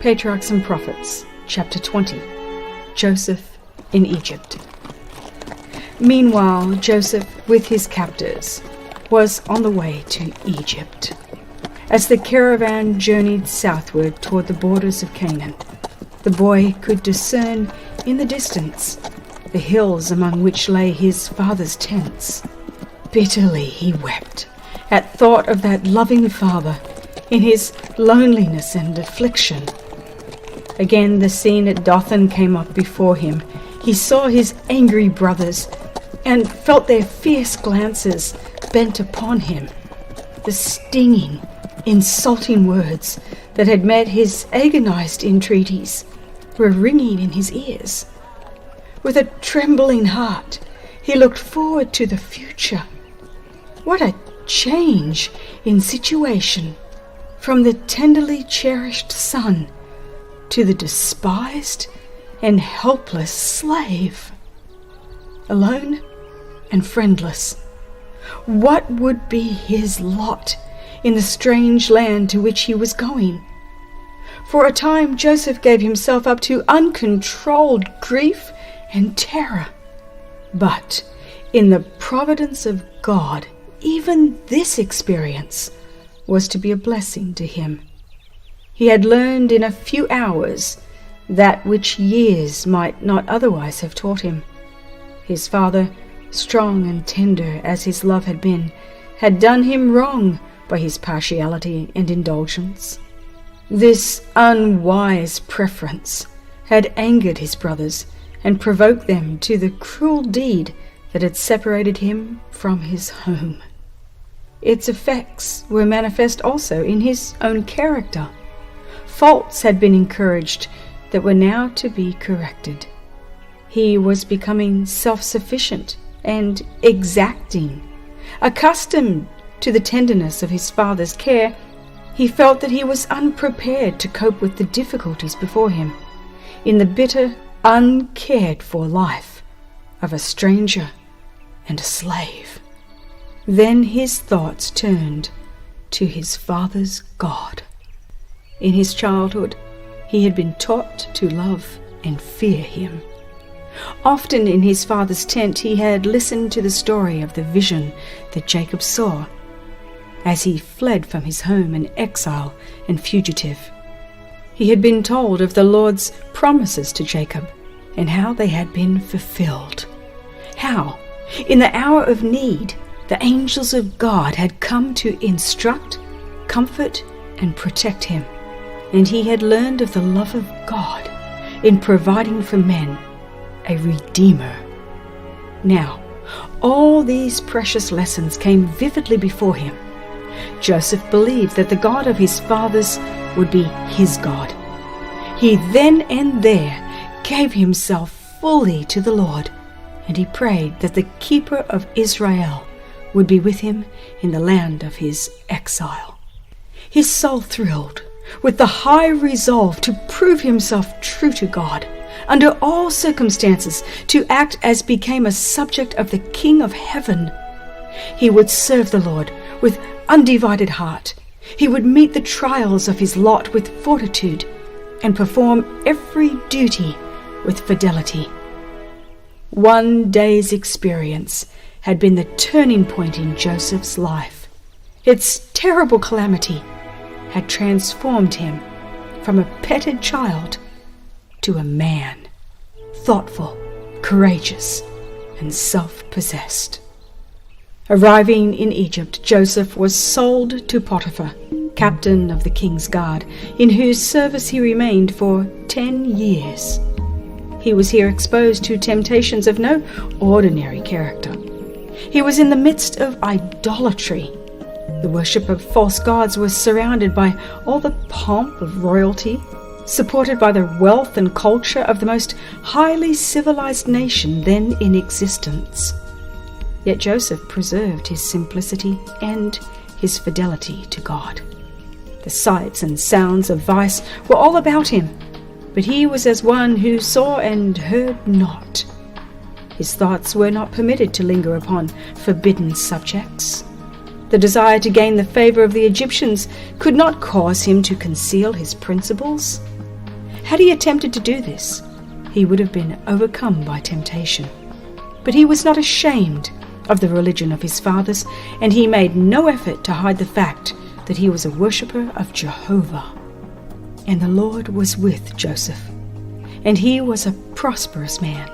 Patriarchs and Prophets, Chapter 20. Joseph in Egypt. Meanwhile, Joseph, with his captors, was on the way to Egypt. As the caravan journeyed southward toward the borders of Canaan, the boy could discern in the distance the hills among which lay his father's tents. Bitterly he wept at thought of that loving father in his loneliness and affliction. Again the scene at Dothan came up before him. He saw his angry brothers and felt their fierce glances bent upon him. The stinging, insulting words that had met his agonized entreaties were ringing in his ears. With a trembling heart, he looked forward to the future. What a change in situation from the tenderly cherished son to the despised and helpless slave. Alone and friendless, what would be his lot in the strange land to which he was going? For a time, Joseph gave himself up to uncontrolled grief and terror. But in the providence of God, even this experience was to be a blessing to him. He had learned in a few hours that which years might not otherwise have taught him. His father, strong and tender as his love had been, had done him wrong by his partiality and indulgence. This unwise preference had angered his brothers and provoked them to the cruel deed that had separated him from his home. Its effects were manifest also in his own character. Faults had been encouraged that were now to be corrected. He was becoming self-sufficient and exacting. Accustomed to the tenderness of his father's care, he felt that he was unprepared to cope with the difficulties before him in the bitter, uncared-for life of a stranger and a slave. Then his thoughts turned to his father's God. In his childhood, he had been taught to love and fear him. Often in his father's tent he had listened to the story of the vision that Jacob saw as he fled from his home an exile and fugitive. He had been told of the Lord's promises to Jacob and how they had been fulfilled. How, in the hour of need, the angels of God had come to instruct, comfort, and protect him. And he had learned of the love of God in providing for men a Redeemer. Now, all these precious lessons came vividly before him. Joseph believed that the God of his fathers would be his God. He then and there gave himself fully to the Lord, and he prayed that the keeper of Israel would be with him in the land of his exile. His soul thrilled with the high resolve to prove himself true to God, under all circumstances to act as became a subject of the King of Heaven. He would serve the Lord with undivided heart. He would meet the trials of his lot with fortitude and perform every duty with fidelity. One day's experience had been the turning point in Joseph's life. Its terrible calamity had transformed him from a petted child to a man, thoughtful, courageous, and self-possessed. Arriving in Egypt, Joseph was sold to Potiphar, captain of the king's guard, in whose service he remained for 10 years. He was here exposed to temptations of no ordinary character. He was in the midst of idolatry. The worship of false gods was surrounded by all the pomp of royalty, supported by the wealth and culture of the most highly civilized nation then in existence. Yet Joseph preserved his simplicity and his fidelity to God. The sights and sounds of vice were all about him, but he was as one who saw and heard not. His thoughts were not permitted to linger upon forbidden subjects. The desire to gain the favor of the Egyptians could not cause him to conceal his principles. Had he attempted to do this, he would have been overcome by temptation. But he was not ashamed of the religion of his fathers, and he made no effort to hide the fact that he was a worshipper of Jehovah. And the Lord was with Joseph, and he was a prosperous man.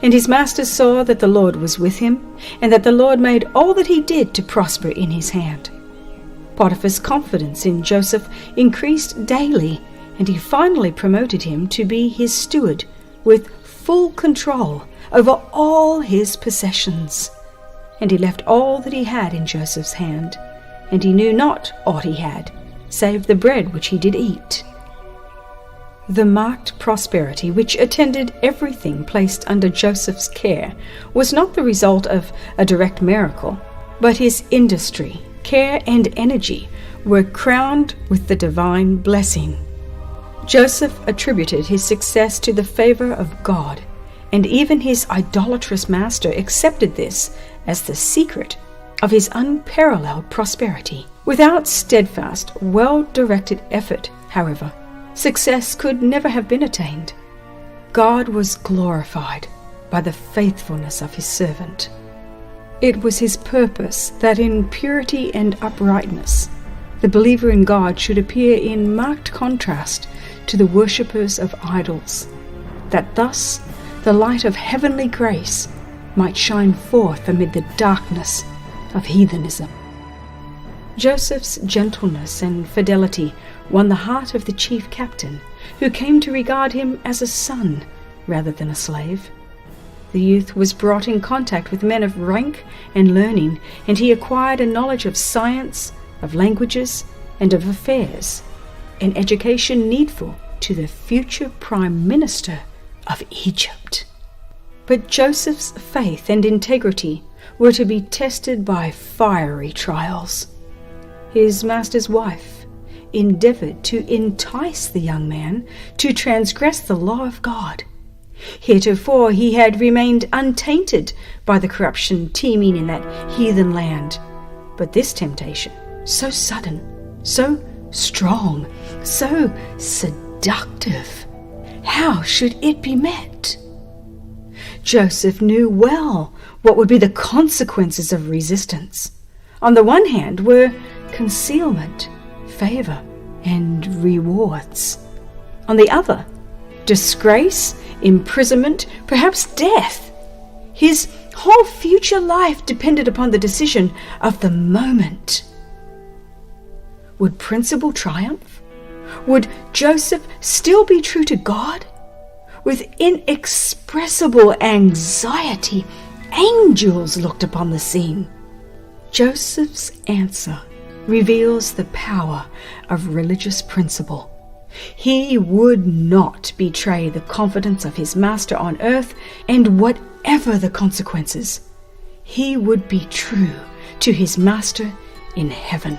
And his master saw that the Lord was with him, and that the Lord made all that he did to prosper in his hand. Potiphar's confidence in Joseph increased daily, and he finally promoted him to be his steward, with full control over all his possessions. And he left all that he had in Joseph's hand, and he knew not aught he had, save the bread which he did eat. The marked prosperity which attended everything placed under Joseph's care was not the result of a direct miracle, but his industry, care, and energy were crowned with the divine blessing. Joseph attributed his success to the favor of God, and even his idolatrous master accepted this as the secret of his unparalleled prosperity. Without steadfast, well-directed effort, however, success could never have been attained. God was glorified by the faithfulness of his servant. It was his purpose that in purity and uprightness, the believer in God should appear in marked contrast to the worshippers of idols, that thus the light of heavenly grace might shine forth amid the darkness of heathenism. Joseph's gentleness and fidelity won the heart of the chief captain, who came to regard him as a son rather than a slave. The youth was brought in contact with men of rank and learning, and he acquired a knowledge of science, of languages, and of affairs, an education needful to the future prime minister of Egypt. But Joseph's faith and integrity were to be tested by fiery trials. His master's wife endeavored to entice the young man to transgress the law of God. Heretofore he had remained untainted by the corruption teeming in that heathen land. But this temptation, so sudden, so strong, so seductive, how should it be met? Joseph knew well what would be the consequences of resistance. On the one hand were concealment, favor, and rewards. On the other, disgrace, imprisonment, perhaps death. His whole future life depended upon the decision of the moment. Would principle triumph? Would Joseph still be true to God? With inexpressible anxiety, angels looked upon the scene. Joseph's answer reveals the power of religious principle. He would not betray the confidence of his master on earth, and whatever the consequences, he would be true to his master in heaven.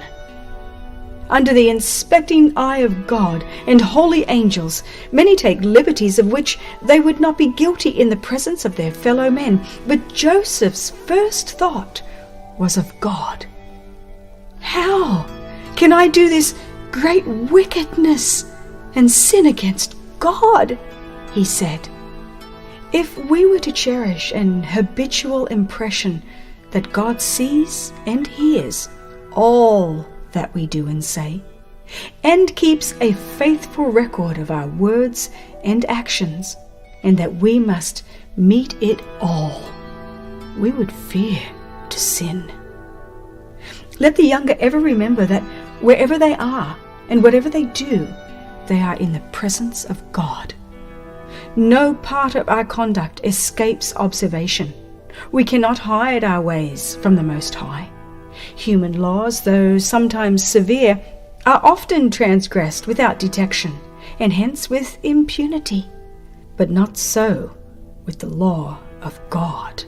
Under the inspecting eye of God and holy angels, many take liberties of which they would not be guilty in the presence of their fellow men. But Joseph's first thought was of God. How can I do this great wickedness and sin against God? He said. If we were to cherish an habitual impression that God sees and hears all that we do and say, and keeps a faithful record of our words and actions, and that we must meet it all, we would fear to sin. Let the younger ever remember that wherever they are and whatever they do, they are in the presence of God. No part of our conduct escapes observation. We cannot hide our ways from the Most High. Human laws, though sometimes severe, are often transgressed without detection, and hence with impunity. But not so with the law of God.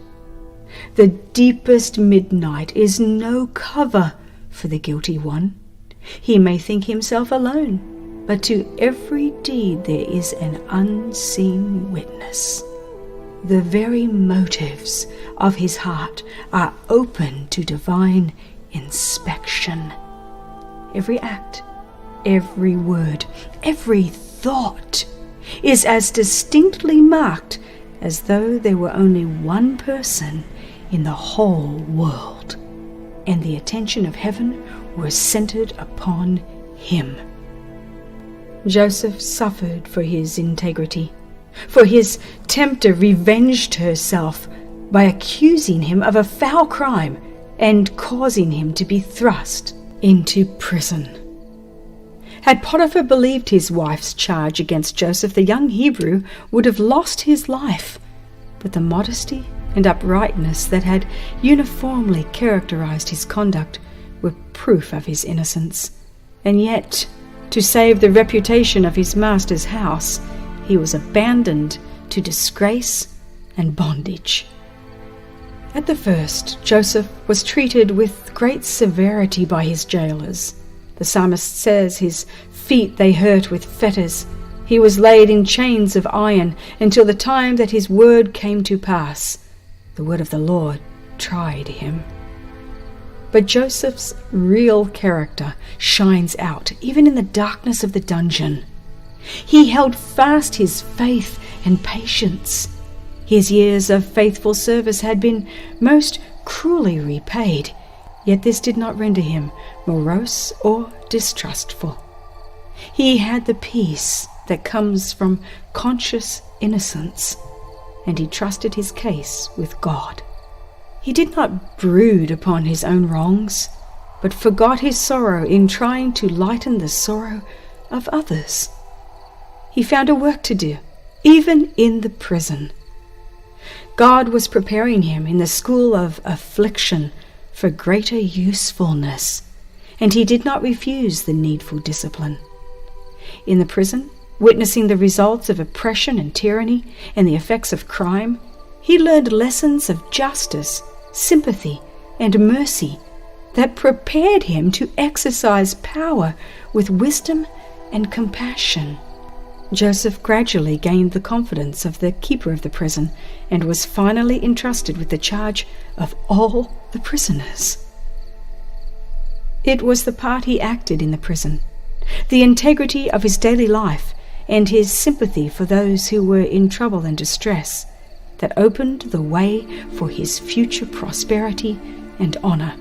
The deepest midnight is no cover for the guilty one. He may think himself alone, but to every deed there is an unseen witness. The very motives of his heart are open to divine inspection. Every act, every word, every thought is as distinctly marked as though there were only one person in the whole world, and the attention of heaven was centered upon him. Joseph suffered for his integrity, for his tempter revenged herself by accusing him of a foul crime and causing him to be thrust into prison. Had Potiphar believed his wife's charge against Joseph, the young Hebrew would have lost his life, but the modesty and uprightness that had uniformly characterized his conduct were proof of his innocence. And yet, to save the reputation of his master's house, he was abandoned to disgrace and bondage. At the first, Joseph was treated with great severity by his jailers. The psalmist says his feet they hurt with fetters. He was laid in chains of iron until the time that his word came to pass. The word of the Lord tried him. But Joseph's real character shines out even in the darkness of the dungeon. He held fast his faith and patience. His years of faithful service had been most cruelly repaid, yet this did not render him morose or distrustful. He had the peace that comes from conscious innocence, and he trusted his case with God. He did not brood upon his own wrongs, but forgot his sorrow in trying to lighten the sorrow of others. He found a work to do, even in the prison. God was preparing him in the school of affliction for greater usefulness, and he did not refuse the needful discipline. In the prison, witnessing the results of oppression and tyranny and the effects of crime, he learned lessons of justice, sympathy, and mercy that prepared him to exercise power with wisdom and compassion. Joseph gradually gained the confidence of the keeper of the prison and was finally entrusted with the charge of all the prisoners. It was the part he acted in the prison, the integrity of his daily life, and his sympathy for those who were in trouble and distress that opened the way for his future prosperity and honor.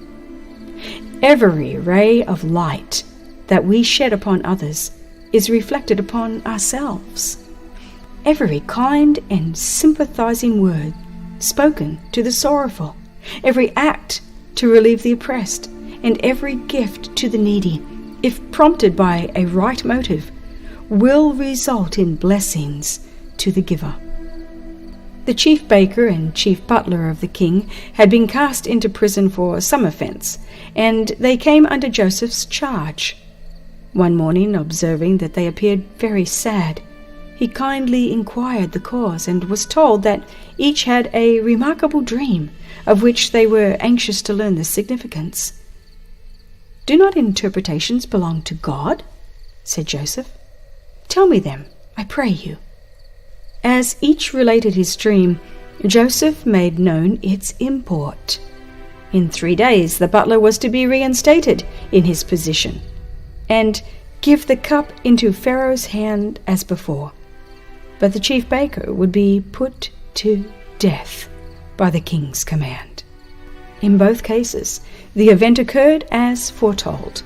Every ray of light that we shed upon others is reflected upon ourselves. Every kind and sympathizing word spoken to the sorrowful, every act to relieve the oppressed, and every gift to the needy, if prompted by a right motive, will result in blessings to the giver. The chief baker and chief butler of the king had been cast into prison for some offense, and they came under Joseph's charge. One morning, observing that they appeared very sad, he kindly inquired the cause and was told that each had a remarkable dream of which they were anxious to learn the significance. "Do not interpretations belong to God?" said Joseph. "Tell me them, I pray you." As each related his dream, Joseph made known its import. In 3 days the butler was to be reinstated in his position, and give the cup into Pharaoh's hand as before. But the chief baker would be put to death by the king's command. In both cases, the event occurred as foretold.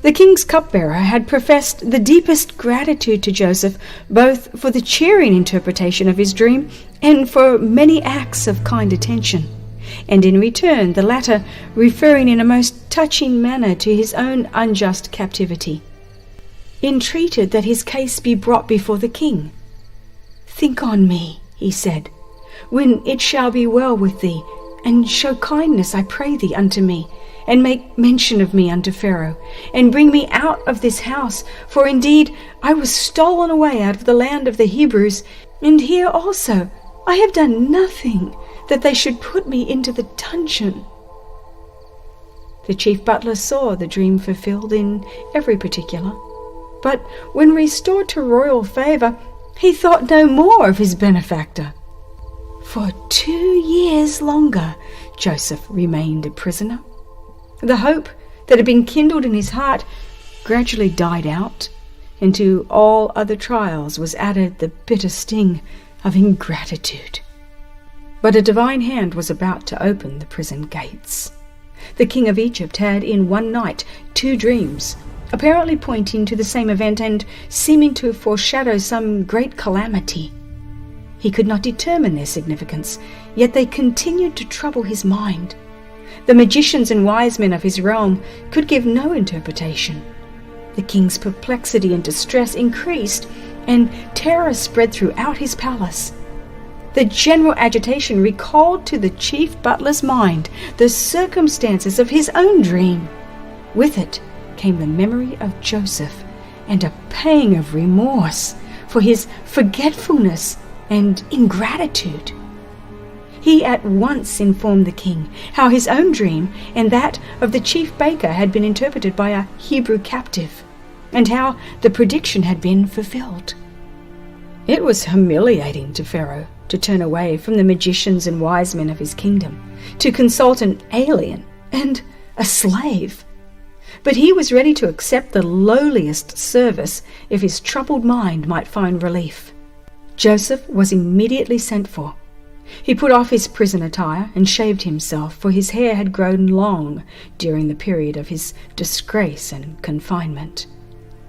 The king's cupbearer had professed the deepest gratitude to Joseph, both for the cheering interpretation of his dream and for many acts of kind attention, and in return the latter referring in a most touching manner to his own unjust captivity, entreated that his case be brought before the king. "Think on me," he said, "when it shall be well with thee, and show kindness, I pray thee, unto me, and make mention of me unto Pharaoh, and bring me out of this house, for indeed I was stolen away out of the land of the Hebrews, and here also I have done nothing that they should put me into the dungeon." The chief butler saw the dream fulfilled in every particular, but when restored to royal favor, he thought no more of his benefactor. For 2 years longer Joseph remained a prisoner. The hope that had been kindled in his heart gradually died out, and to all other trials was added the bitter sting of ingratitude. But a divine hand was about to open the prison gates. The king of Egypt had in one night 2 dreams, apparently pointing to the same event and seeming to foreshadow some great calamity. He could not determine their significance, yet they continued to trouble his mind. The magicians and wise men of his realm could give no interpretation. The king's perplexity and distress increased, and terror spread throughout his palace. The general agitation recalled to the chief butler's mind the circumstances of his own dream. With it came the memory of Joseph and a pang of remorse for his forgetfulness and ingratitude. He at once informed the king how his own dream and that of the chief baker had been interpreted by a Hebrew captive, and how the prediction had been fulfilled. It was humiliating to Pharaoh to turn away from the magicians and wise men of his kingdom, to consult an alien and a slave. But he was ready to accept the lowliest service if his troubled mind might find relief. Joseph was immediately sent for. He put off his prison attire and shaved himself, for his hair had grown long during the period of his disgrace and confinement.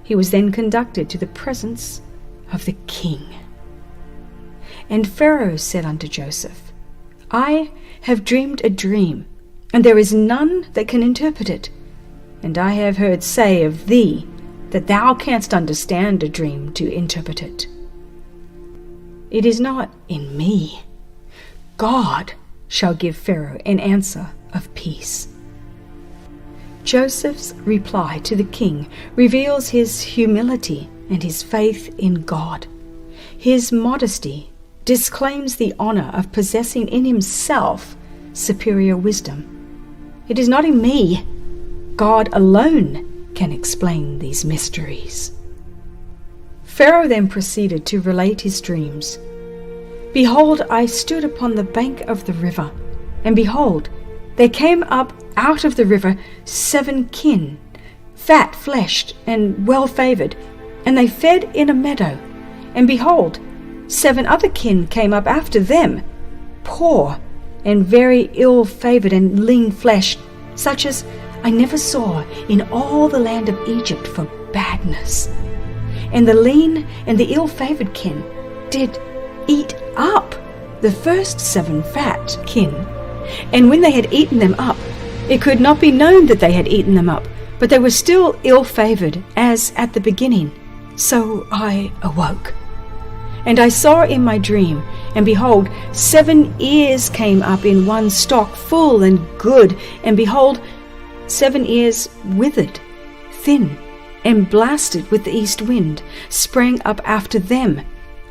He was then conducted to the presence of the king. And Pharaoh said unto Joseph, I have dreamed a dream, and there is none that can interpret it. And I have heard say of thee that thou canst understand a dream to interpret it. It is not in me. God shall give Pharaoh an answer of peace. Joseph's reply to the king reveals his humility and his faith in God. His modesty disclaims the honor of possessing in himself superior wisdom. It is not in me. God alone can explain these mysteries. Pharaoh then proceeded to relate his dreams. Behold, I stood upon the bank of the river, and behold, there came up out of the river 7 kin, fat-fleshed and well-favored, and they fed in a meadow. And behold, 7 other kin came up after them, poor and very ill-favored and lean-fleshed, such as I never saw in all the land of Egypt for badness. And the lean and the ill-favored kin did eat up the first 7 fat kin. And when they had eaten them up, it could not be known that they had eaten them up, but they were still ill-favored as at the beginning. So I awoke. And I saw in my dream, and behold, 7 ears came up in one stalk, full and good, and behold, 7 ears withered, thin, and blasted with the east wind, sprang up after them,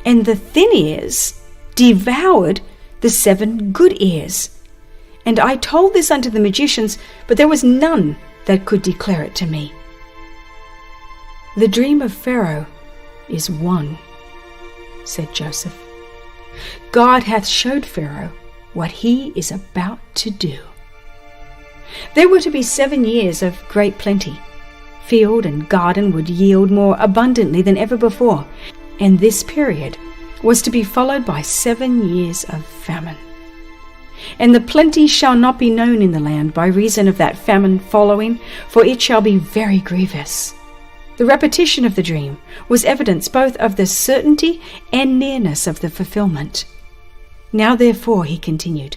and the thin ears devoured the 7 good ears. And I told this unto the magicians, but there was none that could declare it to me. The dream of Pharaoh is one, said Joseph. God hath showed Pharaoh what he is about to do. There were to be 7 years of great plenty. Field and garden would yield more abundantly than ever before, and this period was to be followed by 7 years of famine. And the plenty shall not be known in the land by reason of that famine following, for it shall be very grievous. The repetition of the dream was evidence both of the certainty and nearness of the fulfillment. Now therefore, he continued,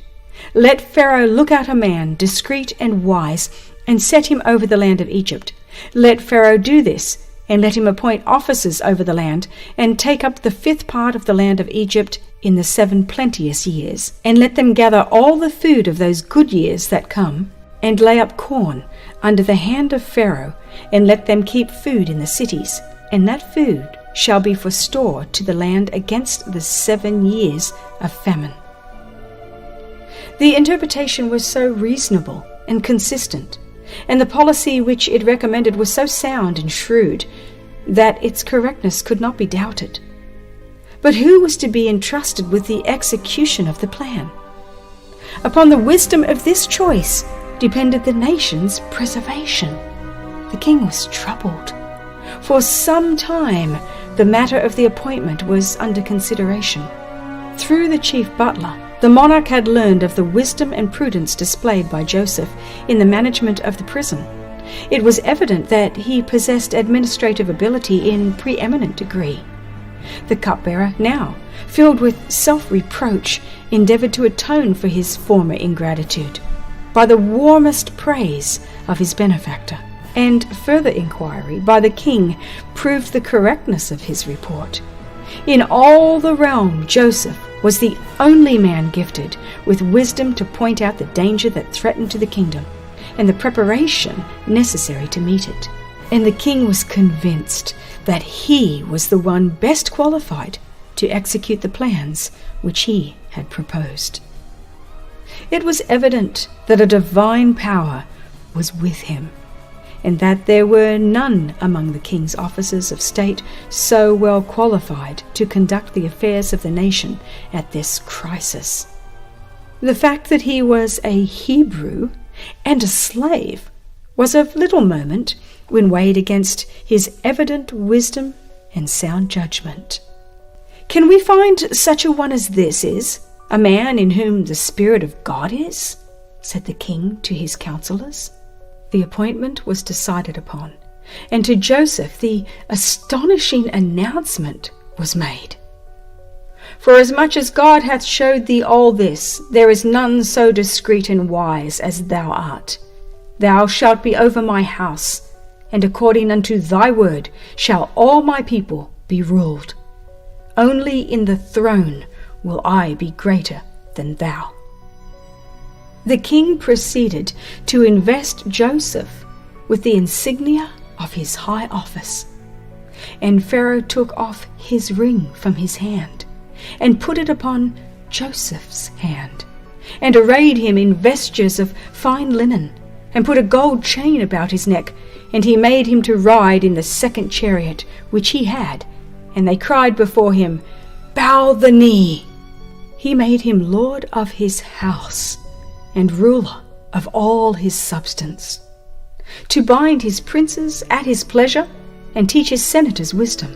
let Pharaoh look out a man discreet and wise, and set him over the land of Egypt. Let Pharaoh do this, and let him appoint officers over the land, and take up the 5th part of the land of Egypt in the 7 plenteous years, and let them gather all the food of those good years that come, and lay up corn under the hand of Pharaoh, and let them keep food in the cities, and that food shall be for store to the land against the 7 years of famine. The interpretation was so reasonable and consistent, and the policy which it recommended was so sound and shrewd, that its correctness could not be doubted. But who was to be entrusted with the execution of the plan? Upon the wisdom of this choice depended the nation's preservation. The king was troubled, For some time, the matter of the appointment was under consideration. Through the chief butler, the monarch had learned of the wisdom and prudence displayed by Joseph in the management of the prison. It was evident that he possessed administrative ability in preeminent degree. The cupbearer, now filled with self-reproach, endeavoured to atone for his former ingratitude by the warmest praise of his benefactor, and further inquiry by the king proved the correctness of his report. In all the realm, Joseph was the only man gifted with wisdom to point out the danger that threatened to the kingdom, and the preparation necessary to meet it. And the king was convinced that he was the one best qualified to execute the plans which he had proposed. It was evident that a divine power was with him, and that there were none among the king's officers of state so well qualified to conduct the affairs of the nation at this crisis. The fact that he was a Hebrew and a slave was of little moment when weighed against his evident wisdom and sound judgment. Can we find such a one as this is, a man in whom the Spirit of God is? Said the king to his counselors. The appointment was decided upon, and to Joseph the astonishing announcement was made. Forasmuch as God hath showed thee all this, there is none so discreet and wise as thou art. Thou shalt be over my house, and according unto thy word shall all my people be ruled. Only in the throne will I be greater than thou. The king proceeded to invest Joseph with the insignia of his high office. And Pharaoh took off his ring from his hand, and put it upon Joseph's hand, and arrayed him in vestures of fine linen, and put a gold chain about his neck, and he made him to ride in the second chariot which he had, and they cried before him, Bow the knee. He made him lord of his house, and ruler of all his substance, to bind his princes at his pleasure, and teach his senators wisdom.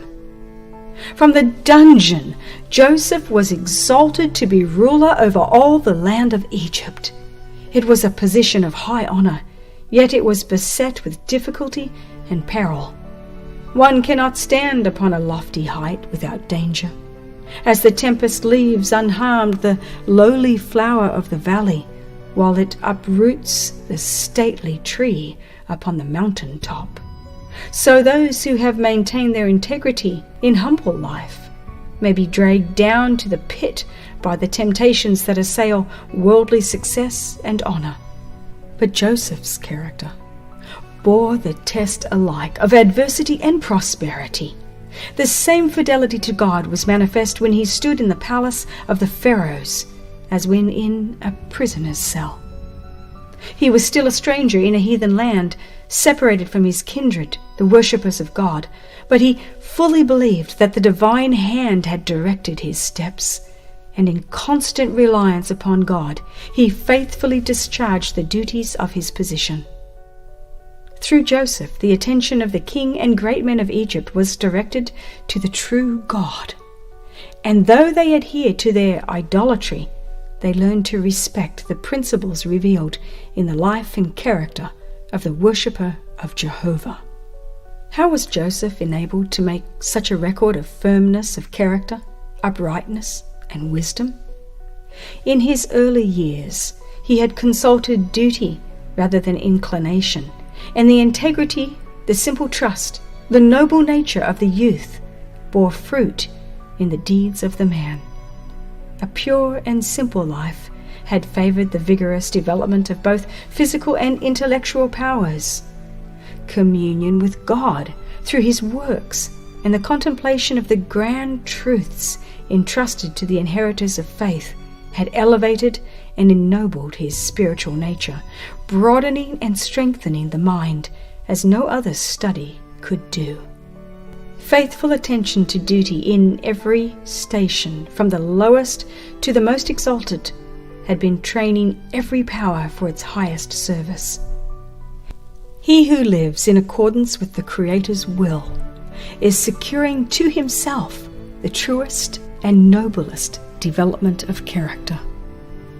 From the dungeon Joseph was exalted to be ruler over all the land of Egypt. It was a position of high honor, yet it was beset with difficulty and peril. One cannot stand upon a lofty height without danger. As the tempest leaves unharmed the lowly flower of the valley, while it uproots the stately tree upon the mountain top, so those who have maintained their integrity in humble life may be dragged down to the pit by the temptations that assail worldly success and honor. But Joseph's character bore the test alike of adversity and prosperity. The same fidelity to God was manifest when he stood in the palace of the pharaohs as when in a prisoner's cell. He was still a stranger in a heathen land, separated from his kindred, the worshippers of God, but he fully believed that the divine hand had directed his steps, and in constant reliance upon God, he faithfully discharged the duties of his position. Through Joseph, the attention of the king and great men of Egypt was directed to the true God, and though they adhered to their idolatry, they learned to respect the principles revealed in the life and character of the worshipper of Jehovah. How was Joseph enabled to make such a record of firmness of character, uprightness, and wisdom? In his early years, he had consulted duty rather than inclination, and the integrity, the simple trust, the noble nature of the youth bore fruit in the deeds of the man. A pure and simple life had favored the vigorous development of both physical and intellectual powers. Communion with God through his works and the contemplation of the grand truths entrusted to the inheritors of faith had elevated and ennobled his spiritual nature, broadening and strengthening the mind as no other study could do. Faithful attention to duty in every station, from the lowest to the most exalted, had been training every power for its highest service. He who lives in accordance with the Creator's will is securing to himself the truest and noblest development of character.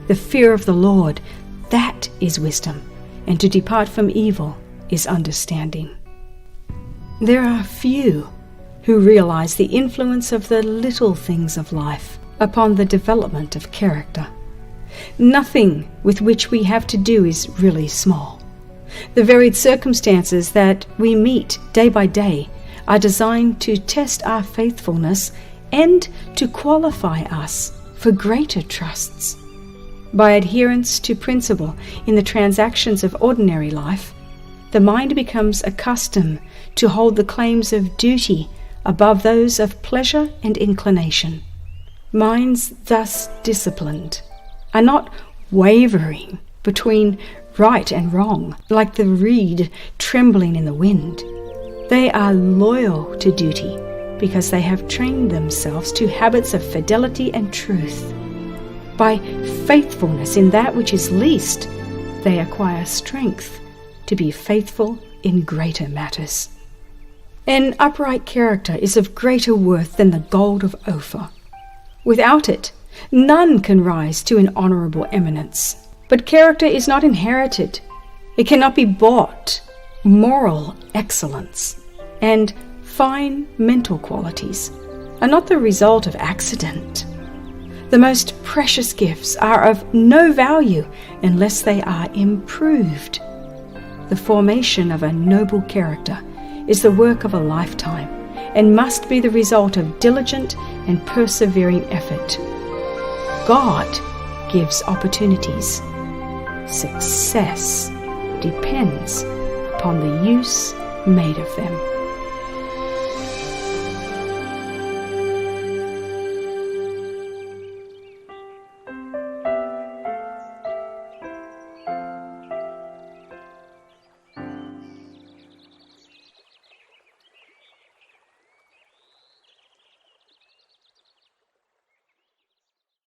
The fear of the Lord, that is wisdom, and to depart from evil is understanding. There are few who realize the influence of the little things of life upon the development of character. Nothing with which we have to do is really small. The varied circumstances that we meet day by day are designed to test our faithfulness and to qualify us for greater trusts. By adherence to principle in the transactions of ordinary life, the mind becomes accustomed to hold the claims of duty above those of pleasure and inclination. Minds thus disciplined are not wavering between right and wrong, like the reed trembling in the wind. They are loyal to duty because they have trained themselves to habits of fidelity and truth. By faithfulness in that which is least, they acquire strength to be faithful in greater matters. An upright character is of greater worth than the gold of Ophir. Without it, none can rise to an honorable eminence. But character is not inherited. It cannot be bought. Moral excellence and fine mental qualities are not the result of accident. The most precious gifts are of no value unless they are improved. The formation of a noble character is the work of a lifetime and must be the result of diligent and persevering effort. God gives opportunities. Success depends upon the use made of them.